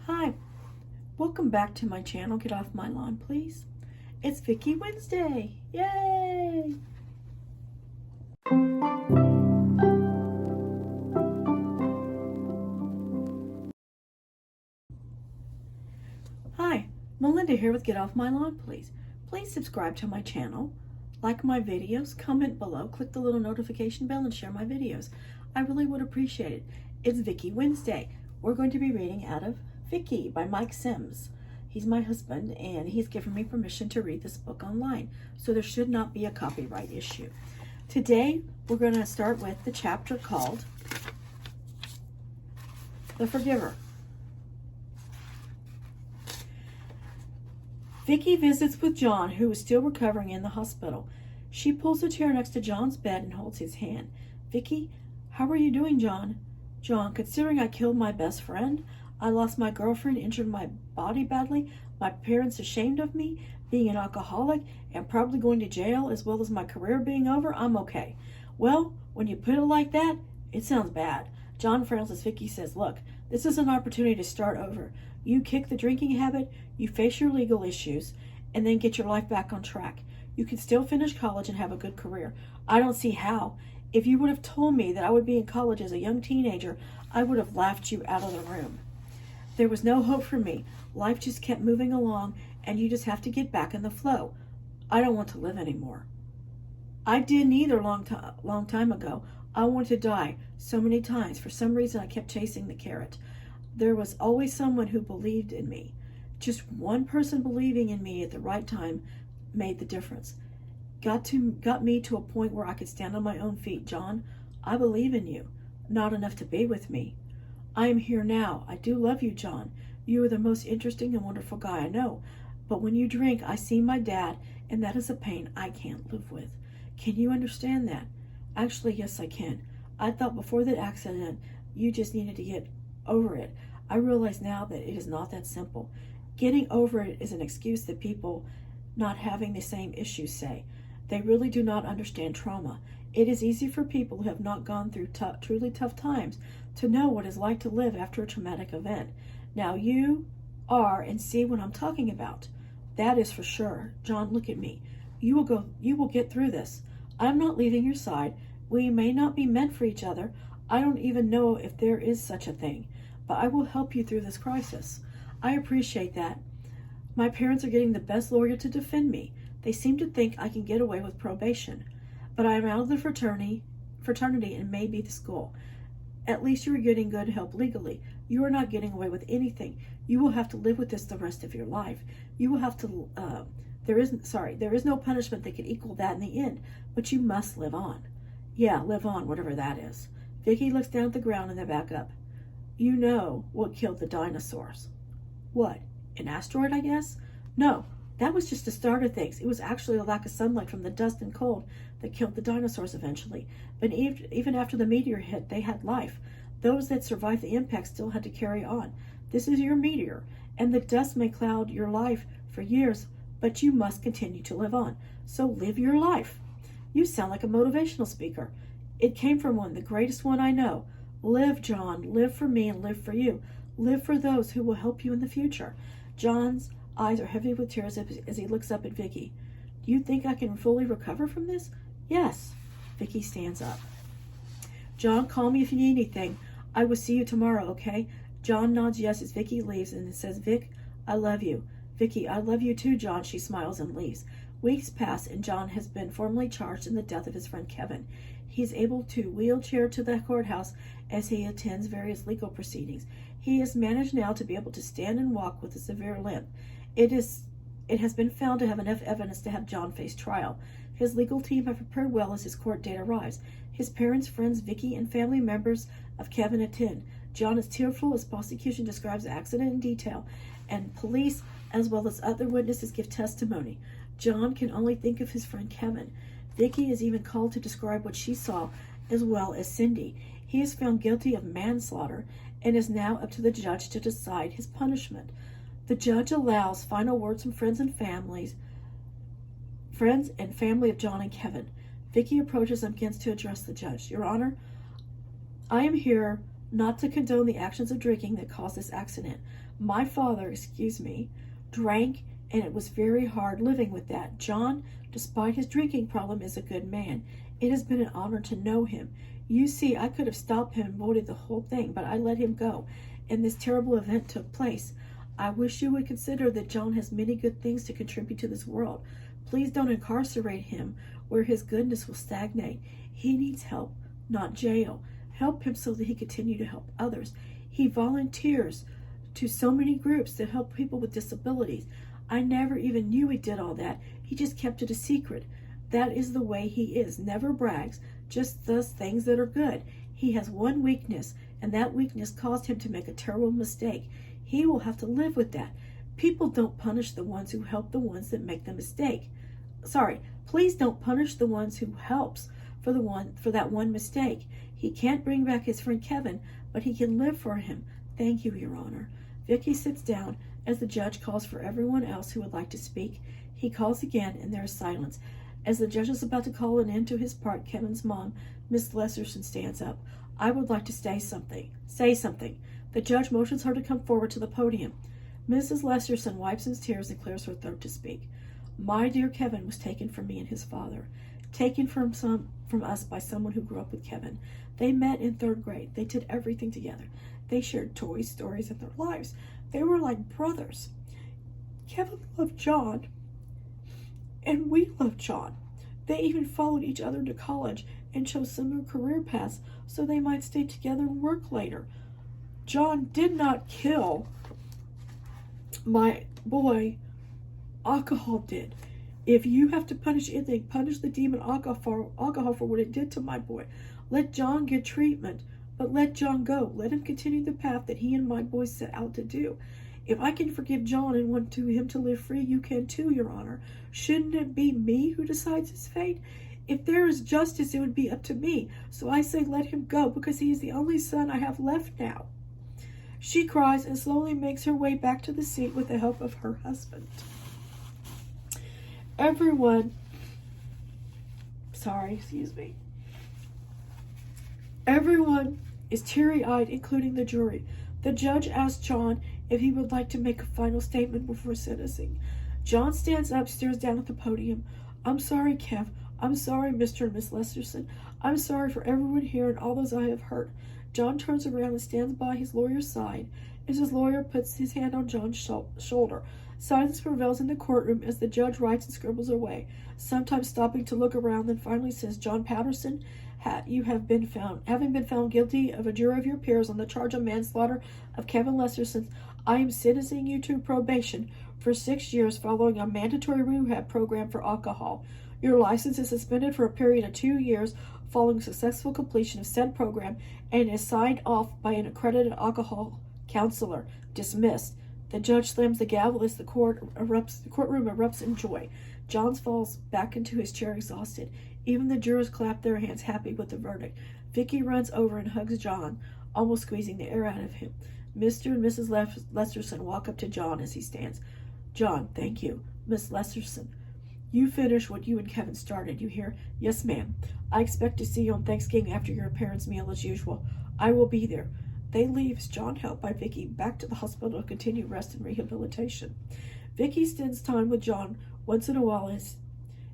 Hi, welcome back to my channel. Get off my lawn, please. It's Vickie Wednesday. Yay! Hi, Melinda here with Get Off My Lawn, please. Please subscribe to my channel, like my videos, comment below, click the little notification bell, and share my videos. I really would appreciate it. It's Vickie Wednesday. We're going to be reading out of Vickie by Mike Sims. He's my husband, and he's given me permission to read this book online, so there should not be a copyright issue. Today, we're going to start with the chapter called The Forgiver. Vickie visits with John, who is still recovering in the hospital. She pulls a chair next to John's bed and holds his hand. Vickie, how are you doing, John? John, considering I killed my best friend, I lost my girlfriend, injured my body badly, my parents ashamed of me, being an alcoholic, and probably going to jail, as well as my career being over, I'm okay. Well, when you put it like that, it sounds bad. John frowns as Vickie says, look, this is an opportunity to start over. You kick the drinking habit, you face your legal issues, and then get your life back on track. You can still finish college and have a good career. I don't see how. If you would have told me that I would be in college as a young teenager, I would have laughed you out of the room. There was no hope for me. Life just kept moving along, and you just have to get back in the flow. I don't want to live anymore. I did neither long time ago. I wanted to die so many times. For some reason, I kept chasing the carrot. There was always someone who believed in me. Just one person believing in me at the right time made the difference. Got me to a point where I could stand on my own feet. John, I believe in you. Not enough to be with me. I am here now. I do love you, John. You are the most interesting and wonderful guy I know. But when you drink, I see my dad, and that is a pain I can't live with. Can you understand that? Actually, yes, I can. I thought before that accident, you just needed to get over it. I realize now that it is not that simple. Getting over it is an excuse that people not having the same issues say. They really do not understand trauma. It is easy for people who have not gone through truly tough times to know what it's like to live after a traumatic event. Now you are and see what I'm talking about. That is for sure. John, look at me. You will get through this. I'm not leaving your side. We may not be meant for each other. I don't even know if there is such a thing, but I will help you through this crisis. I appreciate that. My parents are getting the best lawyer to defend me. They seem to think I can get away with probation, but I am out of the fraternity and maybe the school. At least you are getting good help legally. You are not getting away with anything. You will have to live with this the rest of your life. You will have to, there is no punishment that can equal that in the end, but you must live on. Yeah, live on, whatever that is. Vickie looks down at the ground and then back up. You know what killed the dinosaurs. What? An asteroid, I guess? No, that was just the start of things. It was actually the lack of sunlight from the dust and cold that killed the dinosaurs eventually. But even after the meteor hit, they had life. Those that survived the impact still had to carry on. This is your meteor, and the dust may cloud your life for years, but you must continue to live on. So live your life. You sound like a motivational speaker. It came from one, the greatest one I know. Live, John. Live for me and live for you. Live for those who will help you in the future. John's eyes are heavy with tears as he looks up at Vickie. Do you think I can fully recover from this? Yes. Vickie stands up. John, call me if you need anything. I will see you tomorrow, okay? John nods yes as Vickie leaves and says, Vic, I love you. Vickie, I love you too, John. She smiles and leaves. Weeks pass and John has been formally charged in the death of his friend Kevin. He is able to wheelchair to the courthouse as he attends various legal proceedings. He has managed now to be able to stand and walk with a severe limp. It has been found to have enough evidence to have John face trial. His legal team have prepared well as his court date arrives. His parents, friends, Vickie, and family members of Kevin attend. John is tearful as prosecution describes the accident in detail, and police, as well as other witnesses, give testimony. John can only think of his friend Kevin. Vickie is even called to describe what she saw, as well as Cindy. He is found guilty of manslaughter and is now up to the judge to decide his punishment. The judge allows final words from friends and family of John and Kevin. Vickie approaches and begins to address the judge. Your Honor, I am here not to condone the actions of drinking that caused this accident. My father, drank, and it was very hard living with that. John, despite his drinking problem, is a good man. It has been an honor to know him. You see, I could have stopped him and avoided the whole thing, but I let him go, and this terrible event took place. I wish you would consider that John has many good things to contribute to this world. Please don't incarcerate him where his goodness will stagnate. He needs help, not jail. Help him so that he continue to help others. He volunteers to so many groups that help people with disabilities. I never even knew he did all that. He just kept it a secret. That is the way he is. Never brags, just does things that are good. He has one weakness, and that weakness caused him to make a terrible mistake. He will have to live with that. People don't punish the ones who help the ones that make the mistake. Please don't punish the ones who helps for that one mistake. He can't bring back his friend Kevin, but he can live for him. Thank you, Your Honor. Vickie sits down as the judge calls for everyone else who would like to speak. He calls again, and there is silence. As the judge is about to call an end to his part, Kevin's mom, Miss Lesserson, stands up. I would like to say something. The judge motions her to come forward to the podium. Mrs. Lesserson wipes his tears and clears her throat to speak. My dear Kevin was taken from me and his father. Taken from us by someone who grew up with Kevin. They met in 3rd grade. They did everything together. They shared toys, stories, and their lives. They were like brothers. Kevin loved John, and we loved John. They even followed each other to college and chose similar career paths so they might stay together and work later. John did not kill my boy. Alcohol did. If you have to punish anything, punish the demon alcohol for what it did to my boy. Let John get treatment, but let John go. Let him continue the path that he and my boy set out to do. If I can forgive John and want him to live free, you can too, Your Honor. Shouldn't it be me who decides his fate? If there is justice, it would be up to me. So I say let him go, because he is the only son I have left now. She cries and slowly makes her way back to the seat with the help of her husband. Everyone is teary-eyed, including the jury. The judge asks John if he would like to make a final statement before sentencing. John stands up, stares down at the podium. I'm sorry, Kev. I'm sorry, Mr. and Miss Lesserson. I'm sorry for everyone here and all those I have hurt. John turns around and stands by his lawyer's side as his lawyer puts his hand on John's shoulder. Silence prevails in the courtroom as the judge writes and scribbles away, sometimes stopping to look around, then finally says, John Patterson, having been found guilty of a jury of your peers on the charge of manslaughter of Kevin Lesserson, I am sentencing you to probation for 6 years following a mandatory rehab program for alcohol. Your license is suspended for a period of 2 years following successful completion of said program and is signed off by an accredited alcohol counselor. Dismissed. The judge slams the gavel as the courtroom erupts in joy. John falls back into his chair exhausted. Even the jurors clap their hands, happy with the verdict. Vickie runs over and hugs John, almost squeezing the air out of him. Mr. and Mrs. Lesserson walk up to John as he stands. John, thank you. Miss Lesserson, you finished what you and Kevin started, you hear? Yes, ma'am. I expect to see you on Thanksgiving after your parents' meal as usual. I will be there. They leave, John helped by Vickie, back to the hospital to continue rest and rehabilitation. Vickie spends time with John once in a while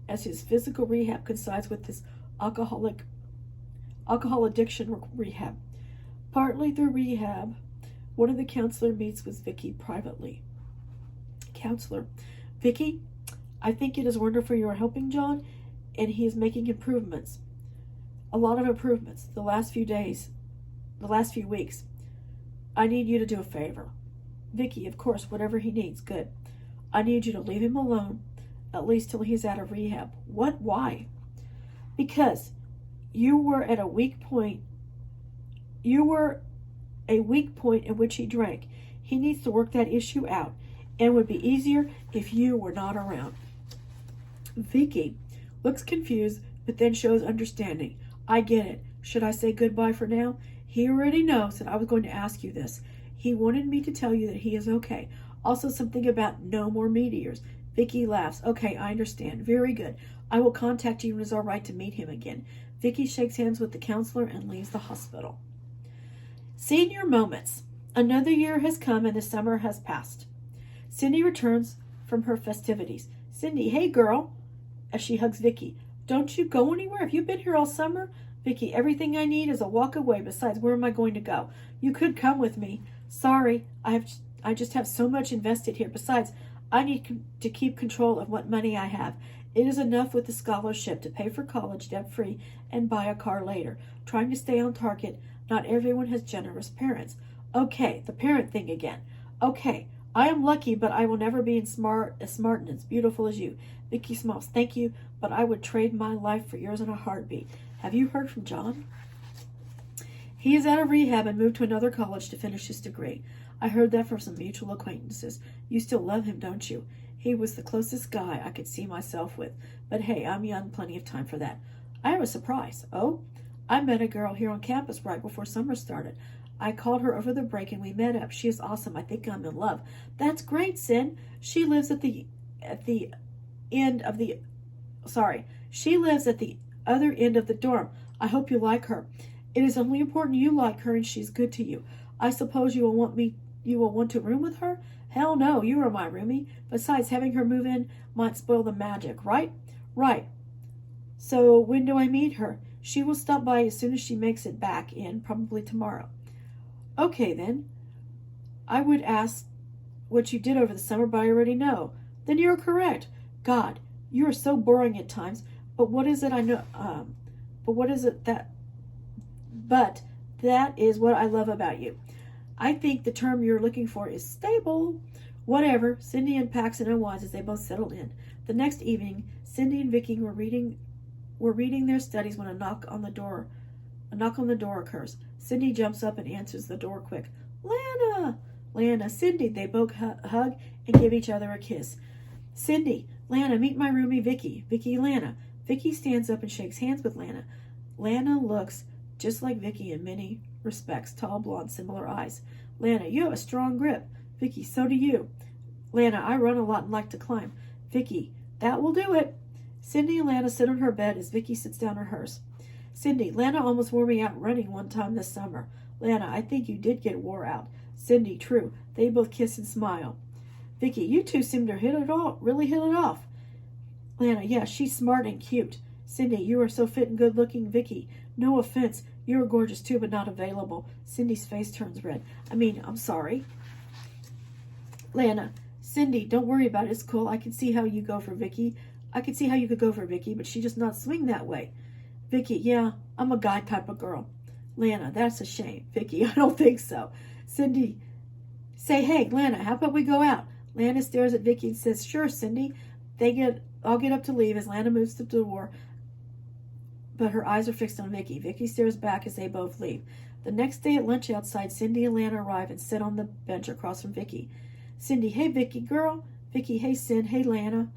as his physical rehab coincides with his alcohol addiction rehab. Partly through rehab, one of the counselors meets with Vickie privately. Counselor, Vickie, I think it is wonderful you are helping John, and he is making improvements. A lot of improvements the last few weeks. I need you to do a favor. Vickie, of course, whatever he needs, good. I need you to leave him alone, at least till he's out of rehab. What? Why? Because you were at a weak point. You were a weak point in which he drank. He needs to work that issue out, and it would be easier if you were not around. Vickie looks confused, but then shows understanding. I get it. Should I say goodbye for now? He already knows that I was going to ask you this. He wanted me to tell you that he is okay. Also something about no more meteors. Vickie laughs. Okay, I understand. Very good. I will contact you when it's all right to meet him again. Vickie shakes hands with the counselor and leaves the hospital. Senior moments. Another year has come and the summer has passed. Cindy returns from her festivities. Cindy, hey girl, as she hugs Vickie. Don't you go anywhere? Have you been here all summer? Vickie, everything I need is a walk away. Besides, where am I going to go? You could come with me. Sorry, I just have so much invested here. Besides, I need to keep control of what money I have. It is enough with the scholarship to pay for college debt-free and buy a car later. Trying to stay on target. Not everyone has generous parents. Okay, the parent thing again. Okay, I am lucky, but I will never be as smart and as beautiful as you. Vickie smiles. Thank you, but I would trade my life for yours in a heartbeat. Have you heard from John? He is out of rehab and moved to another college to finish his degree. I heard that from some mutual acquaintances. You still love him, don't you? He was the closest guy I could see myself with. But hey, I'm young, plenty of time for that. I have a surprise. Oh? I met a girl here on campus right before summer started. I called her over the break and we met up. She is awesome. I think I'm in love. That's great, Sin. She lives at the other end of the dorm. I hope you like her. It is only important you like her and she's good to you. I suppose you will want to room with her? Hell no, you are my roomie. Besides, having her move in might spoil the magic, right? Right. So when do I meet her? She will stop by as soon as she makes it back in, probably tomorrow. Okay, then. I would ask what you did over the summer, but I already know. Then you're correct. God, you are so boring at times. But what is it I know? But that is what I love about you. I think the term you're looking for is stable. Whatever. Cindy unpacks and unwinds as they both settled in. The next evening, Cindy and Vickie were reading their studies when a knock on the door occurs. Cindy jumps up and answers the door quick. Lana! Lana, Cindy. They both hug and give each other a kiss. Cindy, Lana, meet my roomie Vickie. Vickie, Lana. Vickie stands up and shakes hands with Lana. Lana looks just like Vickie in many respects. Tall, blonde, similar eyes. Lana, you have a strong grip. Vickie, so do you. Lana, I run a lot and like to climb. Vickie, that will do it. Cindy and Lana sit on her bed as Vickie sits down on hers. Cindy, Lana almost wore me out running one time this summer. Lana, I think you did get wore out. Cindy, true. They both kiss and smile. Vickie, you two seem to really hit it off. Lana, yeah, she's smart and cute. Cindy, you are so fit and good looking. Vickie, no offense. You are gorgeous too, but not available. Cindy's face turns red. I'm sorry. Lana, Cindy, don't worry about it. It's cool. I can see how you go for Vickie. I could see how you could go for Vickie, but she does not swing that way. Vickie, yeah, I'm a guy type of girl. Lana, that's a shame. Vickie, I don't think so. Cindy, say, hey, Lana, how about we go out? Lana stares at Vickie and says, sure, Cindy. I'll get up to leave as Lana moves to the door, but her eyes are fixed on Vickie. Vickie stares back as they both leave. The next day at lunch outside, Cindy and Lana arrive and sit on the bench across from Vickie. Cindy, hey, Vickie, girl. Vickie, hey, Sin. Hey, Lana.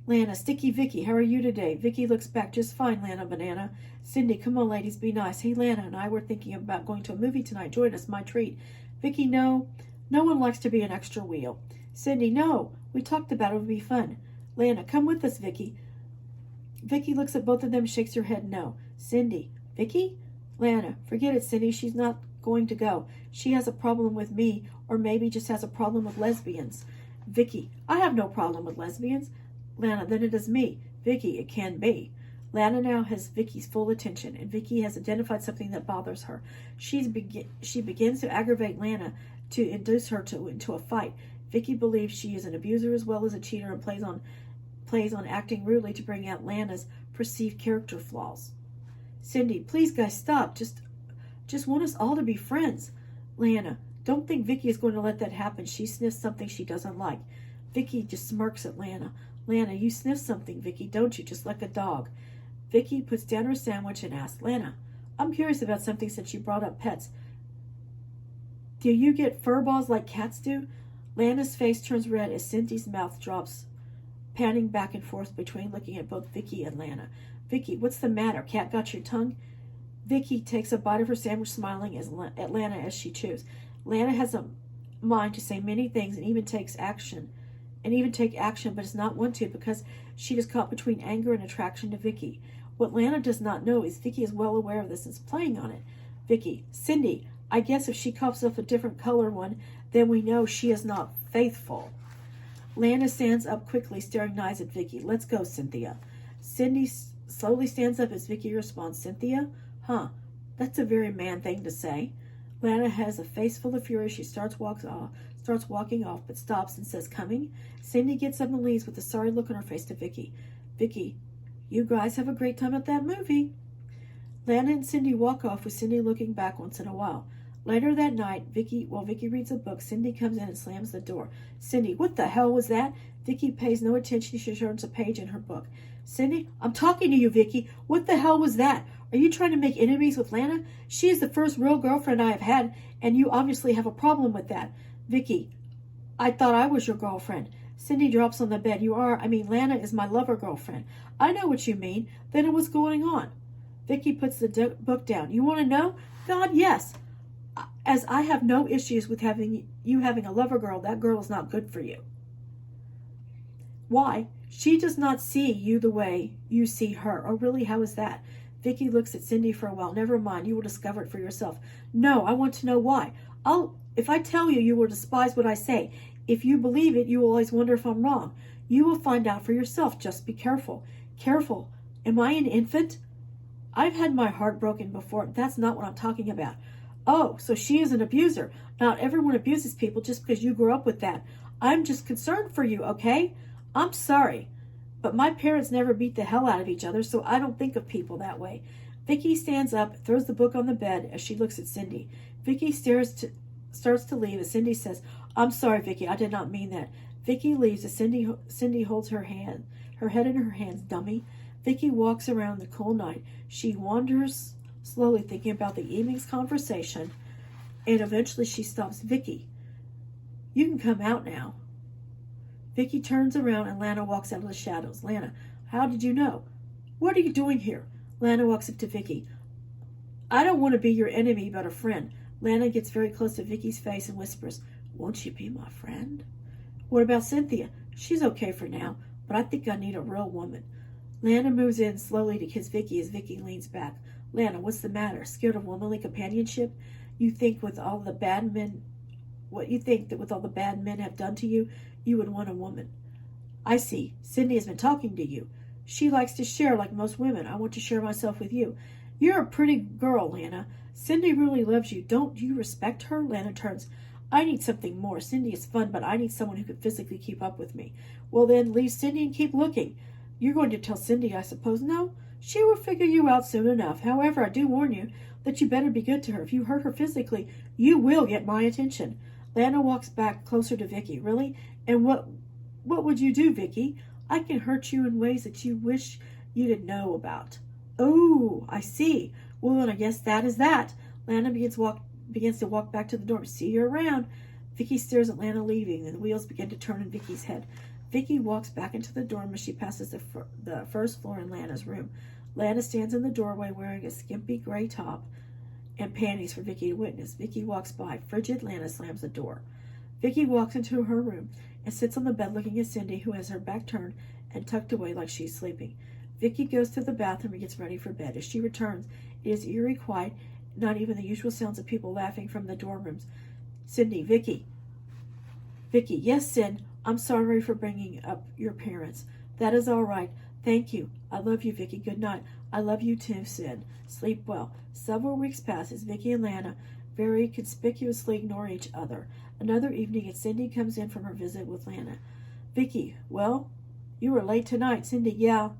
Lana, Sticky Vickie, how are you today? Vickie looks back, just fine, Lana Banana. Cindy, come on, ladies, be nice. Hey, Lana and I were thinking about going to a movie tonight. Join us, my treat. Vickie, no one likes to be an extra wheel. Cindy, no, we talked about it would be fun. Lana, come with us, Vickie. Vickie looks at both of them and shakes her head no. Cindy, Vickie? Lana, forget it, Cindy, she's not going to go. She has a problem with me, or maybe just has a problem with lesbians. Vickie, I have no problem with lesbians. Lana, then it is me. Vickie, it can be. Lana now has Vickie's full attention, and Vickie has identified something that bothers her. She begins to aggravate Lana to induce her into a fight. Vickie believes she is an abuser as well as a cheater and plays on acting rudely to bring out Lana's perceived character flaws. Cindy, please guys, stop. Just want us all to be friends. Lana, don't think Vickie is going to let that happen. She sniffs something she doesn't like. Vickie just smirks at Lana. Lana, you sniff something, Vickie, don't you? Just like a dog. Vickie puts down her sandwich and asks, Lana, I'm curious about something since you brought up pets. Do you get fur balls like cats do? Lana's face turns red as Cindy's mouth drops, panning back and forth between looking at both Vickie and Lana. Vickie, what's the matter? Cat got your tongue? Vickie takes a bite of her sandwich, smiling at Lana as she chews. Lana has a mind to say many things and even take action, but is not one to because she is caught between anger and attraction to Vickie. What Lana does not know is Vickie is well aware of this and is playing on it. Vickie, Cindy, I guess if she coughs up a different color one, then we know she is not faithful. Lana stands up quickly, staring eyes at Vickie. Let's go, Cynthia. Cindy slowly stands up as Vickie responds, Cynthia? Huh, that's a very man thing to say. Lana has a face full of fury. She starts walking off, but stops and says, coming? Cindy gets up and leaves with a sorry look on her face to Vickie. Vickie, you guys have a great time at that movie. Lana and Cindy walk off with Cindy looking back once in a while. Later that night, while Vickie reads a book, Cindy comes in and slams the door. Cindy, what the hell was that? Vickie pays no attention. She turns a page in her book. Cindy, I'm talking to you, Vickie. What the hell was that? Are you trying to make enemies with Lana? She is the first real girlfriend I have had, and you obviously have a problem with that. Vickie, I thought I was your girlfriend. Cindy drops on the bed. Lana is my lover girlfriend. I know what you mean. Then what's going on? Vickie puts the book down. You want to know? God, yes. As I have no issues with having a lover girl, that girl is not good for you. Why? She does not see you the way you see her. Oh, really? How is that? Vickie looks at Cindy for a while. Never mind. You will discover it for yourself. No, I want to know why. If I tell you, you will despise what I say. If you believe it, you will always wonder if I'm wrong. You will find out for yourself. Just be careful. Careful. Am I an infant? I've had my heart broken before. That's not what I'm talking about. Oh, so she is an abuser. Not everyone abuses people just because you grew up with that. I'm just concerned for you, okay? I'm sorry, but my parents never beat the hell out of each other, so I don't think of people that way. Vickie stands up, throws the book on the bed as she looks at Cindy. Vickie starts to leave as Cindy says, I'm sorry, Vickie, I did not mean that. Vickie leaves as Cindy holds her head in her hands, dummy. Vickie walks around the cool night. She wanders slowly, thinking about the evening's conversation, and eventually she stops. Vickie, you can come out now. Vickie turns around and Lana walks out of the shadows. Lana, how did you know? What are you doing here? Lana walks up to Vickie. I don't want to be your enemy, but a friend. Lana gets very close to Vickie's face and whispers, won't you be my friend? What about Cynthia? She's okay for now, but I think I need a real woman. Lana moves in slowly to kiss Vickie as Vickie leans back. Lana, what's the matter? Scared of womanly companionship? You think with all the bad men have done to you, you would want a woman. I see. Cindy has been talking to you. She likes to share like most women. I want to share myself with you. You're a pretty girl, Lana. Cindy really loves you. Don't you respect her? Lana turns. I need something more. Cindy is fun, but I need someone who can physically keep up with me. Well, then leave Cindy and keep looking. You're going to tell Cindy, I suppose. No, she will figure you out soon enough. However, I do warn you that you better be good to her. If you hurt her physically, you will get my attention. Lana walks back closer to Vickie. Really? And what would you do, Vickie? I can hurt you in ways that you wish you didn't know about. Oh, I see. Well, then I guess that is that. Lana begins to walk back to the door. See you around. Vickie stares at Lana leaving, and the wheels begin to turn in Vickie's head. Vickie walks back into the dorm as she passes the first floor in Lana's room. Lana stands in the doorway wearing a skimpy gray top and panties for Vickie to witness. Vickie walks by. Frigid, Lana slams the door. Vickie walks into her room and sits on the bed looking at Cindy, who has her back turned and tucked away like she's sleeping. Vickie goes to the bathroom and gets ready for bed. As she returns, it is eerie quiet, not even the usual sounds of people laughing from the dorm rooms. Cindy, Vickie. Vickie, yes, Cyn. I'm sorry for bringing up your parents. That is all right. Thank you. I love you, Vickie. Good night. I love you too, Cyn. Sleep well. Several weeks pass as Vickie and Lana very conspicuously ignore each other. Another evening, and Cindy comes in from her visit with Lana. Vickie, well, you were late tonight. Cindy, yeah.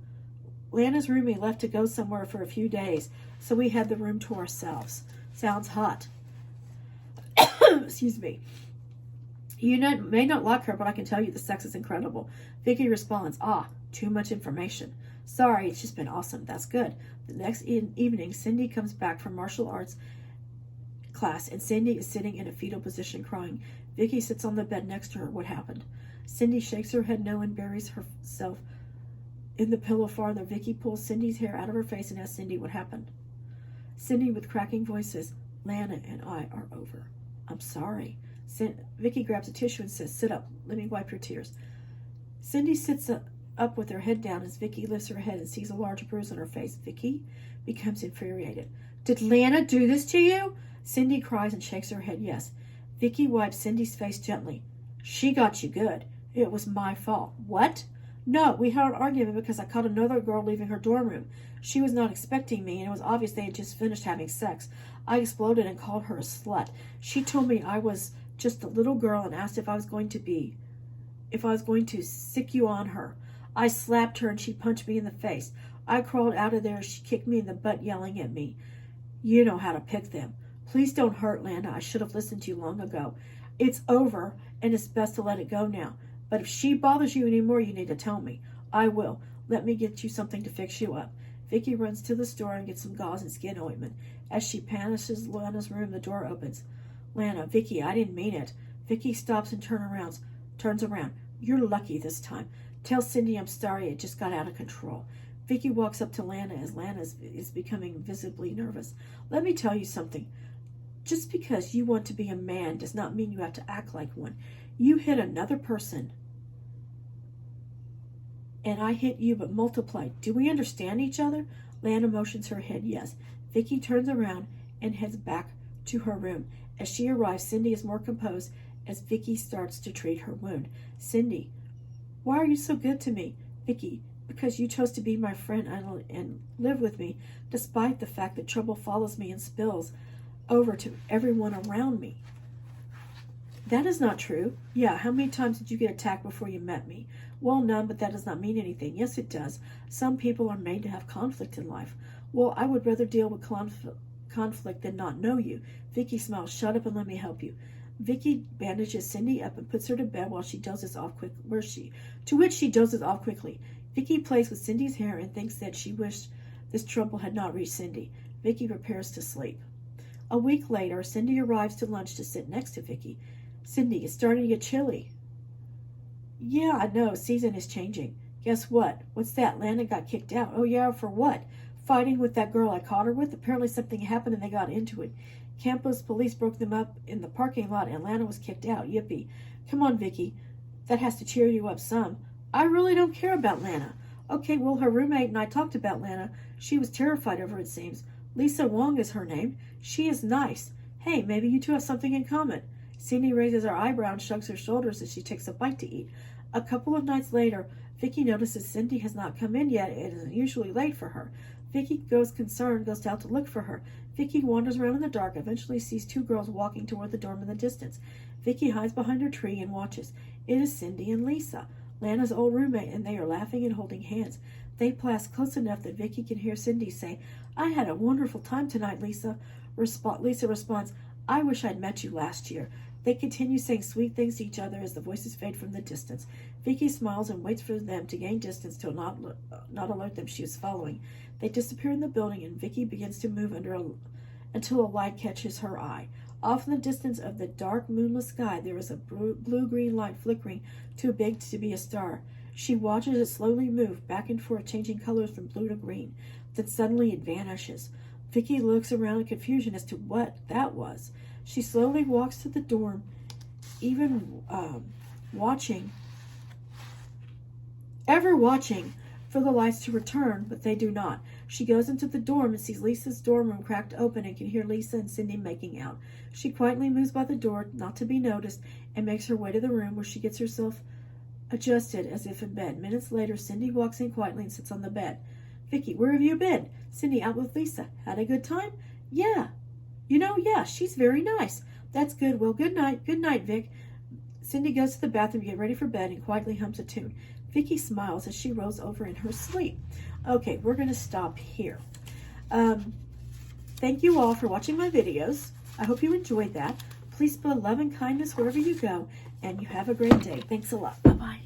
Lana's roommate left to go somewhere for a few days, so we had the room to ourselves. Sounds hot. Excuse me. You may not like her, but I can tell you the sex is incredible. Vickie responds, too much information. Sorry, it's just been awesome. That's good. The next evening, Cindy comes back from martial arts class, and Cindy is sitting in a fetal position crying. Vickie sits on the bed next to her. What happened? Cindy shakes her head no and buries herself in the pillow farther. Vickie pulls Cindy's hair out of her face and asks Cindy what happened. Cindy, with cracking voice, says, Lana and I are over. I'm sorry. Vickie grabs a tissue and says, sit up. Let me wipe your tears. Cindy sits up with her head down as Vickie lifts her head and sees a large bruise on her face. Vickie becomes infuriated. Did Lana do this to you? Cindy cries and shakes her head yes. Vickie wipes Cindy's face gently. She got you good. It was my fault. What? No, we had an argument because I caught another girl leaving her dorm room. She was not expecting me, and it was obvious they had just finished having sex. I exploded and called her a slut. She told me I was just a little girl and asked if I was going to sick you on her. I slapped her and she punched me in the face. I crawled out of there and she kicked me in the butt, yelling at me. You know how to pick them. Please don't hurt Lana. I should have listened to you long ago. It's over, and it's best to let it go now. But if she bothers you anymore, you need to tell me. I will. Let me get you something to fix you up. Vickie runs to the store and gets some gauze and skin ointment. As she passes Lana's room, the door opens. Lana, Vickie, I didn't mean it. Vickie stops and turns around. You're lucky this time. Tell Cindy I'm sorry, it just got out of control. Vickie walks up to Lana as Lana is becoming visibly nervous. Let me tell you something. Just because you want to be a man does not mean you have to act like one. You hit another person, and I hit you but multiplied. Do we understand each other? Lana motions her head yes. Vickie turns around and heads back to her room. As she arrives, Cindy is more composed as Vickie starts to treat her wound. Cindy, why are you so good to me? Vickie, because you chose to be my friend and live with me, despite the fact that trouble follows me and spills over to everyone around me. That is not true. Yeah, how many times did you get attacked before you met me? Well, none, but that does not mean anything. Yes, it does. Some people are made to have conflict in life. Well, I would rather deal with conflict than not know you. Vickie smiles. Shut up and let me help you. Vickie bandages Cindy up and puts her to bed while she dozes off to which she dozes off quickly. Vickie plays with Cindy's hair and thinks that she wished this trouble had not reached Cindy. Vickie prepares to sleep. A week later, Cindy arrives to lunch to sit next to Vickie. Cindy, it's starting to get chilly. Yeah, I know. Season is changing. Guess what? What's that? Lana got kicked out. Oh, yeah, for what? Fighting with that girl I caught her with. Apparently something happened and they got into it. Campus police broke them up in the parking lot and Lana was kicked out. Yippee. Come on, Vickie. That has to cheer you up some. I really don't care about Lana. Okay, well, her roommate and I talked about Lana. She was terrified of her, it seems. Lisa Wong is her name. She is nice. Hey, maybe you two have something in common. Cindy raises her eyebrow and shrugs her shoulders as she takes a bite to eat. A couple of nights later, Vickie notices Cindy has not come in yet. It is unusually late for her. Vickie goes out to look for her. Vickie wanders around in the dark, eventually sees two girls walking toward the dorm in the distance. Vickie hides behind her tree and watches. It is Cindy and Lisa, Lana's old roommate, and they are laughing and holding hands. They pass close enough that Vickie can hear Cindy say, I had a wonderful time tonight, Lisa. Lisa responds, I wish I'd met you last year. They continue saying sweet things to each other as the voices fade from the distance. Vickie smiles and waits for them to gain distance to not alert them she is following. They disappear in the building and Vickie begins to move until a light catches her eye. Off in the distance of the dark, moonless sky, there is a blue-green light flickering too big to be a star. She watches it slowly move back and forth, changing colors from blue to green. Then suddenly it vanishes. Vickie looks around in confusion as to what that was. She slowly walks to the dorm, even watching for the lights to return, but they do not. She goes into the dorm and sees Lisa's dorm room cracked open and can hear Lisa and Cindy making out. She quietly moves by the door, not to be noticed, and makes her way to the room where she gets herself adjusted as if in bed. Minutes later, Cindy walks in quietly and sits on the bed. Vickie, where have you been? Cindy, out with Lisa. Had a good time? Yeah. Yeah, she's very nice. That's good. Well, good night. Good night, Vic. Cindy goes to the bathroom to get ready for bed and quietly hums a tune. Vickie smiles as she rolls over in her sleep. Okay, we're going to stop here. Thank you all for watching my videos. I hope you enjoyed that. Please spread love and kindness wherever you go, and you have a great day. Thanks a lot. Bye-bye.